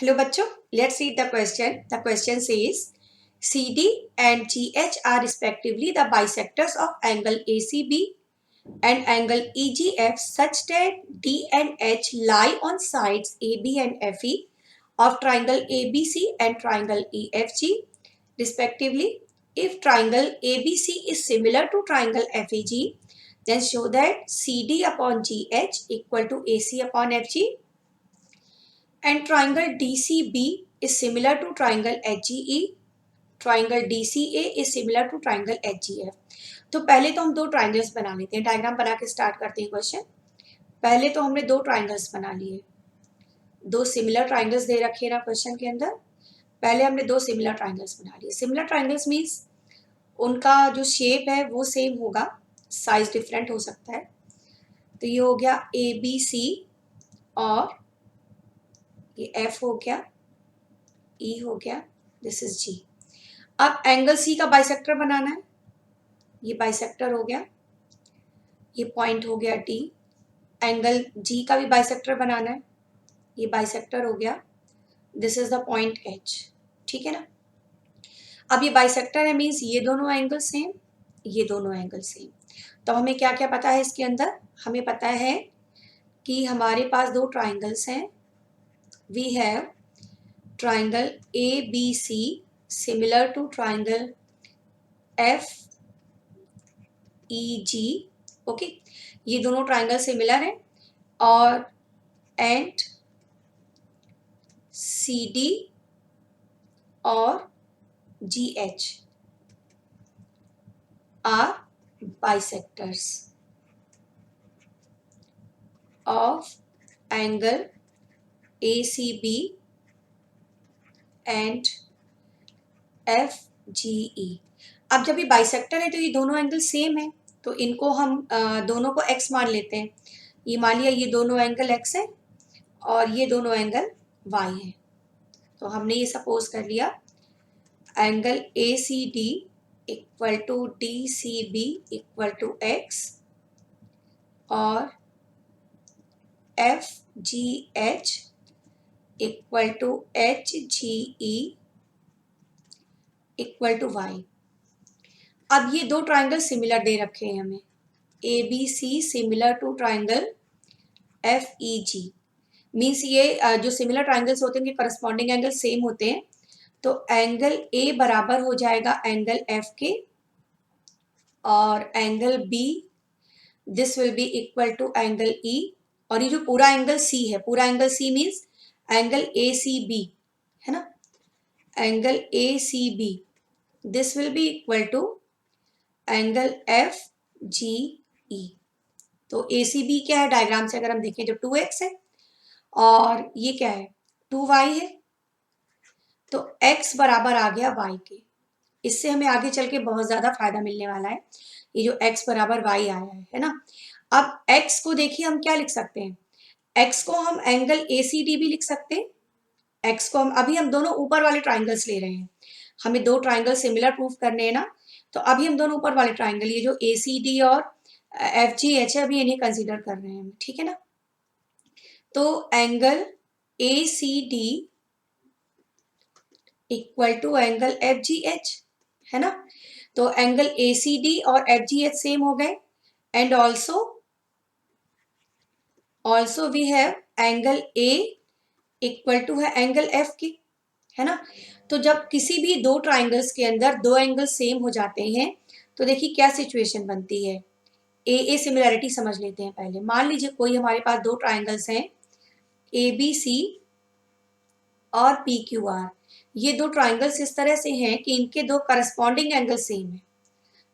Hello bachcho, let's read the question. The question says CD and GH are respectively the bisectors of angle ACB and angle EGF such that D and H lie on sides AB and FE of triangle ABC and triangle EFG respectively. If triangle ABC is similar to triangle FEG, then show that CD upon GH equal to AC upon FG and triangle DCB is similar to triangle HGE. Triangle DCA is similar to triangle HGF। तो पहले तो हम दो triangles बना लेते हैं, diagram बना के स्टार्ट करते हैं क्वेश्चन। पहले तो हमने दो ट्राइंगल्स बना लिए, दो सिमिलर ट्राइंगल्स दे रखे ना क्वेश्चन के अंदर। पहले हमने दो सिमिलर ट्राइंगल्स बना लिए। सिमिलर ट्राइंगल्स मीन्स उनका जो शेप है वो सेम होगा, साइज डिफरेंट हो सकता है। तो ये हो गया ABC और ये F हो गया, E हो गया, दिस इज G। अब एंगल C का बाइसेक्टर बनाना है, ये बाइसेक्टर हो गया, ये पॉइंट हो गया D। एंगल G का भी बाइसेक्टर बनाना है, ये बाइसेक्टर हो गया, this is the point H। ठीक है ना। अब ये बाइसेक्टर है मीन्स ये दोनों एंगल सेम, ये दोनों एंगल सेम। तो हमें क्या क्या पता है इसके अंदर? हमें पता है कि हमारे पास दो ट्राइंगल्स हैं। We have triangle ABC similar to triangle FEG। ओके, ये दोनों ट्राइंगल सिमिलर हैं और एंड CD और GH are bisectors of angle ACB and FGE। अब जब ये बाइसेक्टर है तो ये दोनों एंगल सेम है, तो इनको हम दोनों को x मान लेते हैं। ये मान लिया ये दोनों एंगल x है और ये दोनों एंगल y है। तो हमने ये सपोज कर लिया angle ACD equal to DCB equal to x और FGH equal to HGE equal to y। अब ये दो ट्राइंगल सिमिलर दे रखे हैं हमें, ABC similar to triangle FEG। Means ये जो सिमिलर ट्राइंगल्स होते हैं उनके करस्पॉन्डिंग एंगल सेम होते हैं। तो एंगल A बराबर हो जाएगा एंगल F के और angle B this will be equal to angle E। और ये जो पूरा एंगल C है, पूरा angle C means angle ACB है ना, angle ACB this will be equal to angle FGE। तो ACB क्या है डायग्राम से अगर हम देखें जो 2x है और ये क्या है 2y है, तो x बराबर आ गया y के। इससे हमें आगे चल के बहुत ज्यादा फायदा मिलने वाला है, ये जो x बराबर y आया है ना। अब x को देखिए हम क्या लिख सकते हैं, x को हम एंगल ACD भी लिख सकते हैं। x को अभी हम दोनों ऊपर वाले ट्राइंगल्स ले रहे हैं, हमें दो ट्राइंगल सिमिलर प्रूफ करने हैं ना। तो अभी हम दोनों ऊपर वाले ट्राइंगल, ये जो ACD और FGH है, अभी इन्हें कंसीडर कर रहे हैं, ठीक है ना। तो angle ACD equal to angle FGH है ना। तो एंगल ACD और FGH सेम हो गए and also we have angle A equal to है एंगल F के, है ना। तो जब किसी भी दो ट्राइंगल्स के अंदर दो एंगल सेम हो जाते हैं तो देखिए क्या सिचुएशन बनती है। ए सिमिलैरिटी समझ लेते हैं पहले। मान लीजिए कोई हमारे पास दो ट्राइंगल्स हैं ABC और PQR। ये दो ट्राइंगल्स इस तरह से हैं कि इनके दो करस्पॉन्डिंग एंगल सेम है,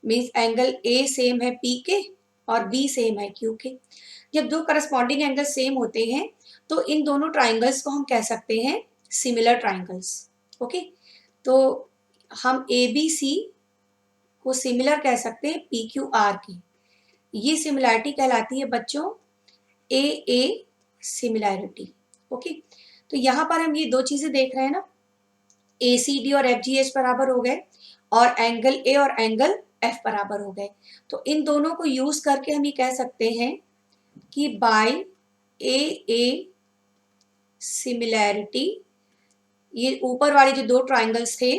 मीन्स एंगल A सेम है P के और B सेम है Q के। जब दो करस्पॉन्डिंग एंगल सेम होते हैं तो इन दोनों ट्राइंगल्स को हम कह सकते हैं सिमिलर ट्राइंगल्स। ओके, तो हम ABC को सिमिलर कह सकते हैं PQR की। ये सिमिलैरिटी कहलाती है बच्चों AA सिमिलैरिटी। ओके, तो यहाँ पर हम ये दो चीजें देख रहे हैं ना, ACD और FGH बराबर हो गए और एंगल A और एंगल F बराबर हो गए। तो इन दोनों को यूज करके हम ये कह सकते हैं कि बाय AA सिमिलैरिटी ये ऊपर वाले जो दो ट्राइंगल्स थे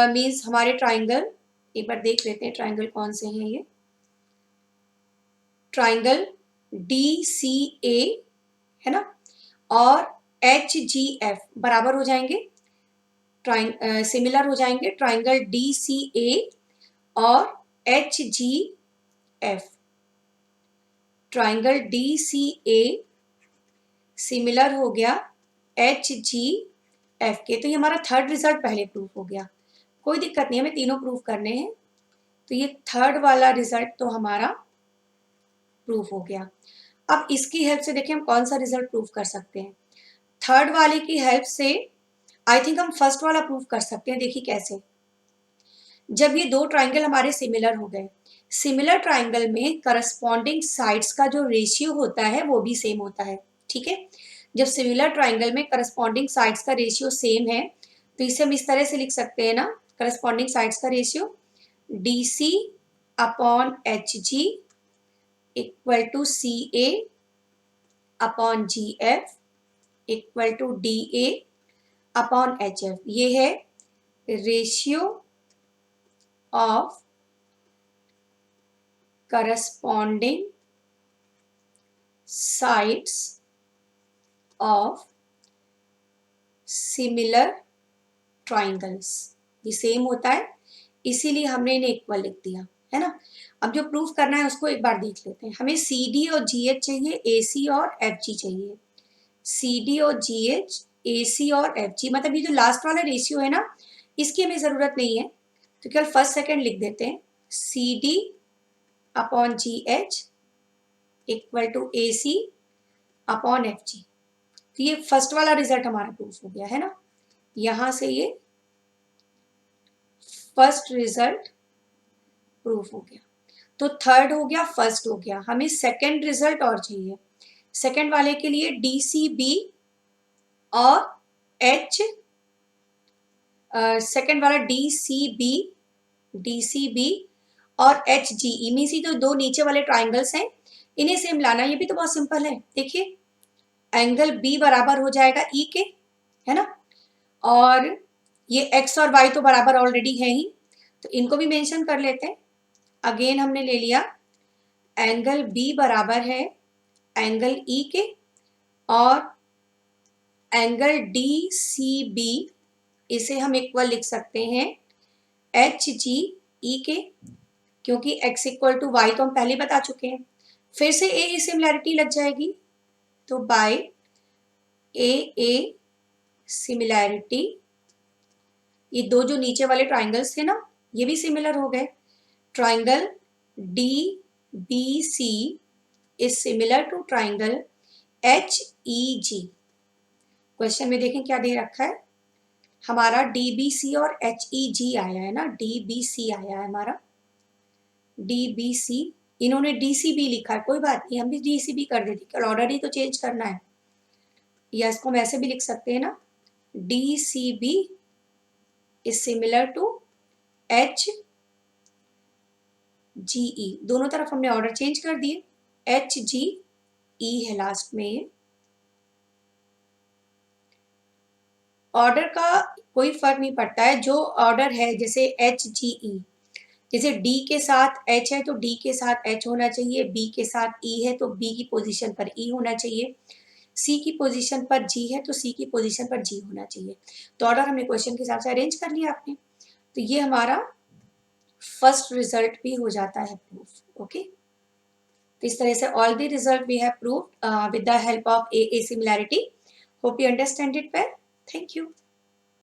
मीन्स हमारे ट्राइंगल, एक बार देख लेते हैं ट्राइंगल कौन से हैं। ये ट्राइंगल DCA है ना, और HGF बराबर हो जाएंगे, सिमिलर हो जाएंगे। ट्राइंगल DCA और HGF, ट्राइंगल DCA सिमिलर हो गया HGF के। तो ये हमारा थर्ड रिजल्ट पहले प्रूफ हो गया, कोई दिक्कत नहीं, हमें तीनों प्रूफ करने हैं। तो ये थर्ड वाला रिजल्ट तो हमारा प्रूफ हो गया। अब इसकी हेल्प से देखिए हम कौन सा रिजल्ट प्रूफ कर सकते हैं। थर्ड वाले की हेल्प से आई थिंक हम फर्स्ट वाला प्रूफ कर सकते हैं। देखिए कैसे, जब ये दो ट्राइंगल हमारे सिमिलर हो गए, सिमिलर ट्राइंगल में करस्पॉन्डिंग साइड्स का जो रेशियो होता है वो भी सेम होता है। ठीक है, जब सिमिलर ट्राइंगल में करस्पॉन्डिंग साइड्स का रेशियो सेम है तो इसे हम इस तरह से लिख सकते हैं ना, करस्पॉन्डिंग साइड्स का ratio DC upon HG equal to CA upon GF equal to DA upon HF। ये है ratio of corresponding sides of similar triangles. ये सेम होता है इसीलिए हमने इन्हें इक्वल लिख दिया है ना। अब जो प्रूफ करना है उसको एक बार देख लेते हैं। हमें CD और GH चाहिए, AC और FG चाहिए। CD और GH, AC और FG, मतलब ये जो लास्ट वाला रेशियो है ना इसकी हमें ज़रूरत नहीं है, तो केवल फर्स्ट सेकंड लिख देते हैं। CD upon GH equal to AC upon FG। तो ये फर्स्ट वाला रिजल्ट हमारा प्रूफ हो गया है ना। यहां से ये फर्स्ट रिजल्ट प्रूफ हो गया। तो थर्ड हो गया, फर्स्ट हो गया, हमें सेकंड रिजल्ट और चाहिए। सेकंड वाले के लिए DCB और सेकंड वाला DCB और HGE मीन्स जो दो नीचे वाले ट्राइंगल्स हैं इन्हें सेम लाना। ये भी तो बहुत सिंपल है। देखिए एंगल B बराबर हो जाएगा E के, है ना, और ये X और Y तो बराबर ऑलरेडी है ही, तो इनको भी मेंशन कर लेते हैं। अगेन हमने ले लिया एंगल B बराबर है एंगल E के, और एंगल DCB इसे हम इक्वल लिख सकते हैं HGE के, क्योंकि x इक्वल टू वाई तो हम पहले बता चुके हैं। फिर से ए सिमिलैरिटी लग जाएगी, तो बाय ए सिमिलैरिटी ये दो जो नीचे वाले ट्राइंगल्स थे ना ये भी सिमिलर हो गए। Triangle DBC is similar to triangle HEG। Question में देखें क्या दे रखा है, हमारा DBC और HEG आया है ना, DBC आया है हमारा, DBC, इन्होंने DCB लिखा है, कोई बात नहीं हम भी DCB कर देते, कल ऑर्डर ही तो चेंज करना है, या इसको हम ऐसे भी लिख सकते हैं ना, DCB is similar to HGE। दोनों तरफ हमने ऑर्डर चेंज कर दिए, HGE है लास्ट में। ये ऑर्डर का कोई फर्क नहीं पड़ता है, जो ऑर्डर है जैसे HGE, जैसे D के साथ H है तो D के साथ H होना चाहिए, B के साथ E है तो B की पोजीशन पर E होना चाहिए, C की पोजीशन पर G है तो C की पोजीशन पर G होना चाहिए। तो ऑर्डर हमने क्वेश्चन के हिसाब से अरेंज कर लिया आपने, तो ये हमारा फर्स्ट रिजल्ट भी हो जाता है प्रूफ। ओके, तो इस तरह से all the result we have proved with the help of a similarity. Hope you understand it well. Thank you.